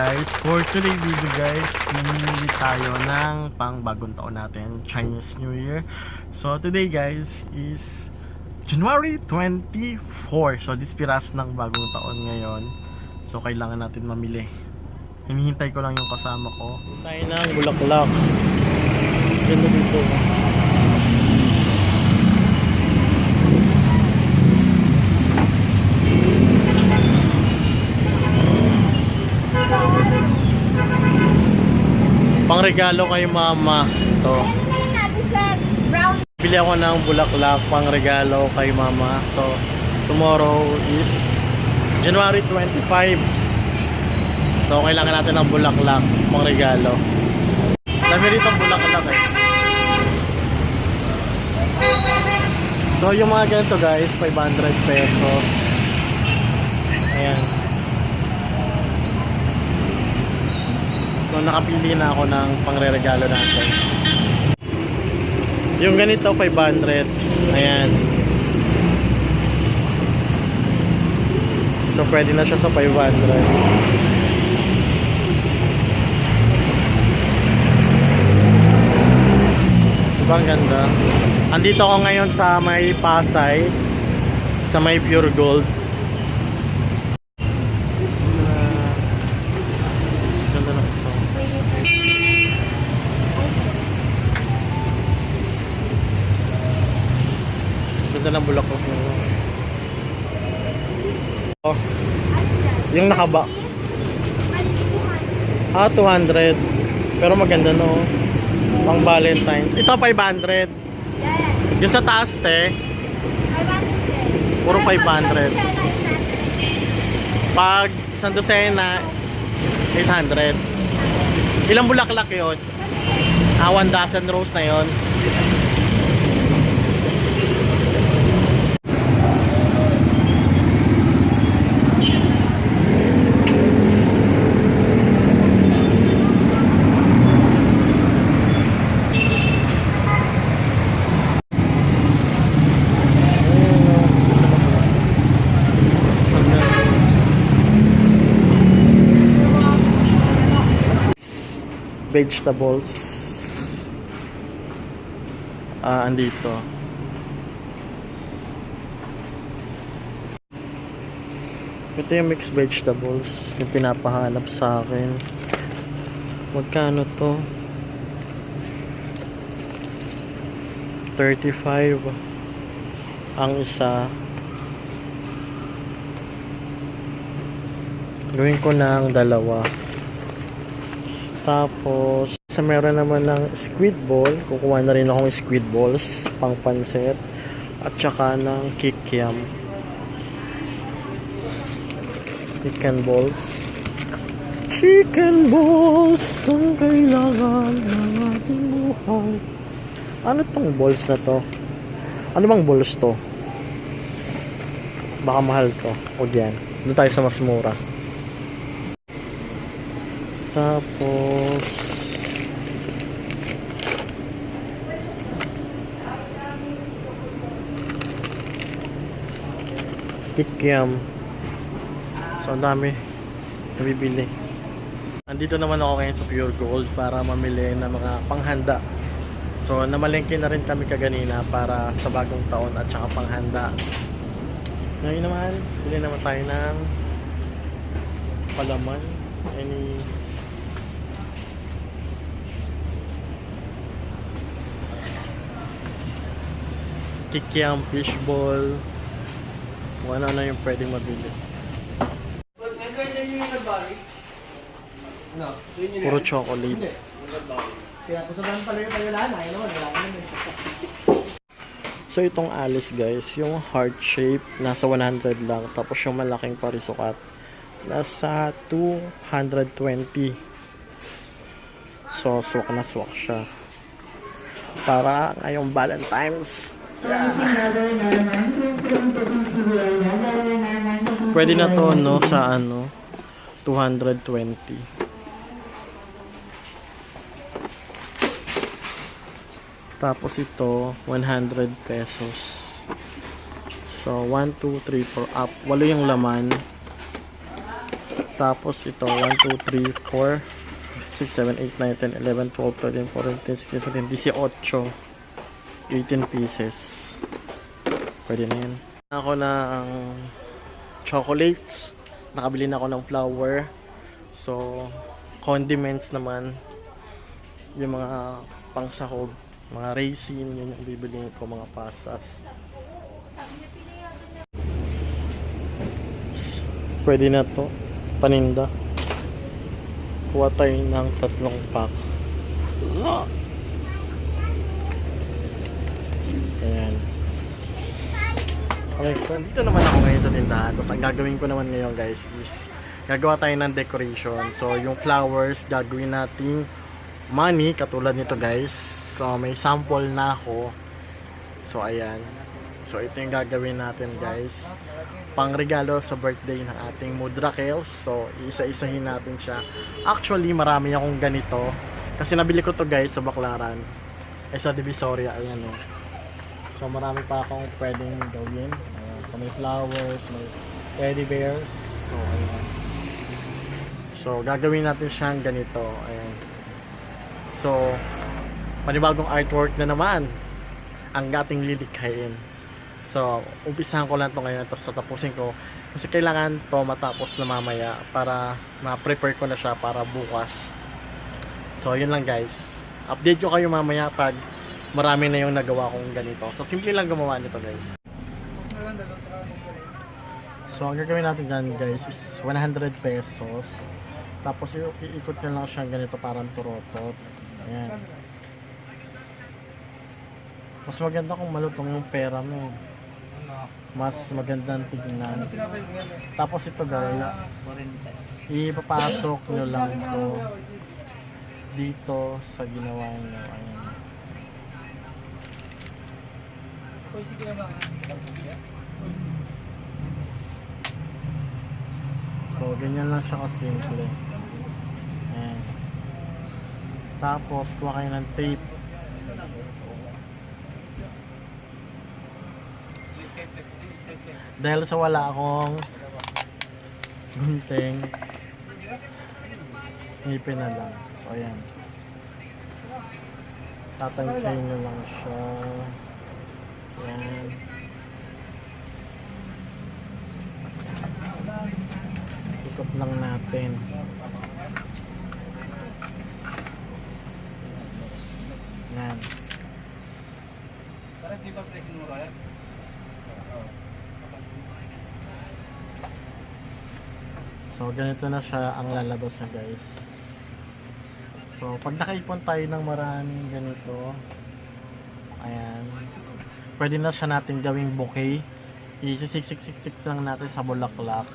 guys, for today video guys, mamimili tayo ng pang bagong taon natin, Chinese New Year. So today guys is January 24. So this piras ng bagong taon ngayon. So kailangan natin mamili. Hinihintay ko lang yung kasama ko. Tayo ng bulaklak. Ganda dito. Pangregalo kay mama to. Bili ako ng bulaklak pangregalo kay mama. So tomorrow is January 25. So kailangan natin ng bulaklak pangregalo. Dami rito bulaklak eh. So yung mga ganito guys, 500 pesos. Ayan. So nakapili na ako ng pangre-regalo natin. Yung ganito 500. Ayan. So pwede na siya sa 500. Diba ang ganda? Andito ako ngayon sa may Pasay, sa may Pure Gold. Ganda ng bulaklak mo. Oh. Yung nakaba. 200. Pero maganda no. Pang Valentine's. Ito 500. Yung sa taas te. 500. Puro 500. Pag isang dosena 800. Ilang bulaklak yun? 1 dozen rose na yun. Vegetables andito ito yung mixed vegetables yung pinapahanap sa akin. Magkano to? 35 ang isa. Gawin ko ng dalawa. Tapos, sa meron naman ng squid ball, kukuha na rin akong squid balls, pang pansit, at saka ng kikiam. Chicken balls. Chicken balls ang kailangan ng ating buhay. Ano tong balls na to? Ano bang balls to? Baka mahal to. O yan. Doon tayo sa mas mura. Tapos kikiam. So ang dami nabibili. Andito naman ako ngayon sa Pure Gold para mamili ng mga panghanda. So namalengke na rin kami kaganina para sa bagong taon at saka panghanda. Ngayon naman bili naman tayo ng palaman. Any kikiam, fishball, kung ano yung pwedeng mabili. Puro chocolate. So itong alis guys, yung heart shape nasa 100 lang, tapos yung malaking parisukat nasa 220. So swak na swak siya para ngayong Valentine's. Pwede na to no sa 220. Tapos ito 100 pesos. So 1, 2, 3, 4 up. 8 yung laman. Tapos ito, 1, 2, 3, 4, 6, 7, 8, 9, 10, 11, 12, 13, 14, 15, 16, 17, 18 pieces. Pwede na yan. Ako na ang chocolates. Nakabili na ako ng flour. So, condiments naman. Yung mga pangsahog, mga raisin, yun yung bibiliin ko, mga pasas. Pwede na to. Paninda. Kuha tayo ng 3 pack. Ayan. Okay, so dito naman ako ngayon sa tindahan. Tapos ang gagawin ko naman ngayon guys is gagawa tayo ng decoration. So yung flowers gagawin nating money katulad nito guys. So may sample na ako. So ayan. So ito yung gagawin natin guys. Pang regalo sa birthday ng ating Mudrakels. So isa-isahin natin siya. Actually marami akong ganito. Kasi nabili ko to guys sa Baclaran. Sa Divisoria. Ayan o. So marami pa akong pwedeng gawin. Ayan. So may flowers, may teddy bears. So ayan. So gagawin natin siyang ganito. Ayan. So panibagong artwork na naman ang ating lilikhain. So umpisahan ko lang to ngayon tapos tatapusin ko. Kasi kailangan to matapos na mamaya para ma-prepare ko na siya para bukas. So yun lang guys. Update ko kayo mamaya pag marami na yung nagawa kong ganito. So, simple lang gumawa nito guys. So, ang gagawin natin dyan guys is 100 pesos. Tapos, iikot nyo lang siya ganito parang turotot. Ayan. Mas maganda kung malutong yung pera mo. Mas magandang tignan. Tapos ito guys, ipapasok nyo lang ito dito sa ginawa nyo. Ayan. So, ganyan lang siya kasimple. Ayan. Tapos, kuha kayo ng tape. Dahil sa wala akong gunting, ngipin na lang. So, ayan. Tatangkayin nyo lang siya. Ayan. Ikot lang natin. Ayan. So ganito na siya ang lalabas niya guys. So pag nakaipon tayo ng maraming ganito, ayan, pwede na siya natin gawing bouquet. I-siksik lang natin sa bulaklak.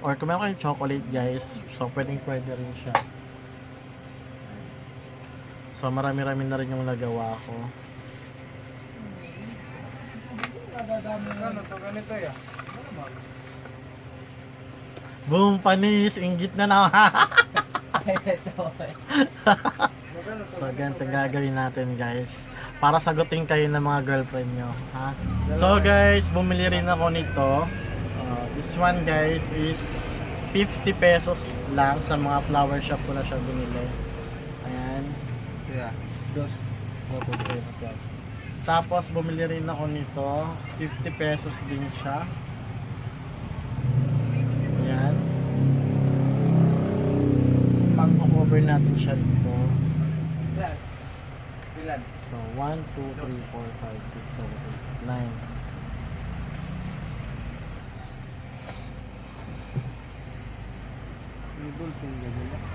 Or kung meron kayong chocolate guys, so pwede rin siya. So marami-rami na rin yung nagawa ko. Ganito ya. Boom, panis, inggit na na. So ganito gagawin natin guys. Para sagutin kayo ng mga girlfriend nyo, ha? So guys, bumili rin ako nito. This one guys is 50 pesos lang sa mga flower shop ko na siya binili. Ayan. Yeah. Dos. Tapos bumili rin ako nito. 50 pesos din siya. Ayan. Pag-cover natin siya dito. Ilan? So 1, 2, 3, 4, 5, 6, 7, 8, 9.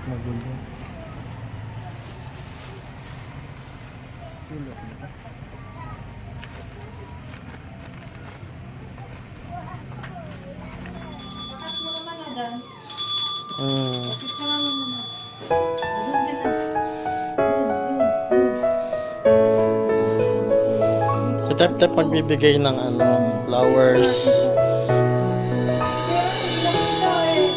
Magulo. Bakas mo naman na dyan. Mm. Isa lang naman. Doon ka na. Doon. Si Tep magbibigay ng ano, flowers. Siya, ilang ito eh.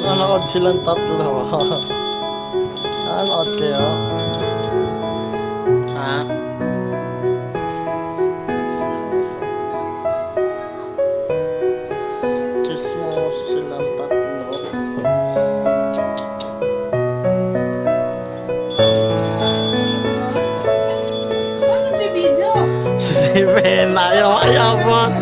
Nanonood silang tatlo. Nanonood kayo? Ha? Ano nagbibideo? Si Steven, ayaw ayabot.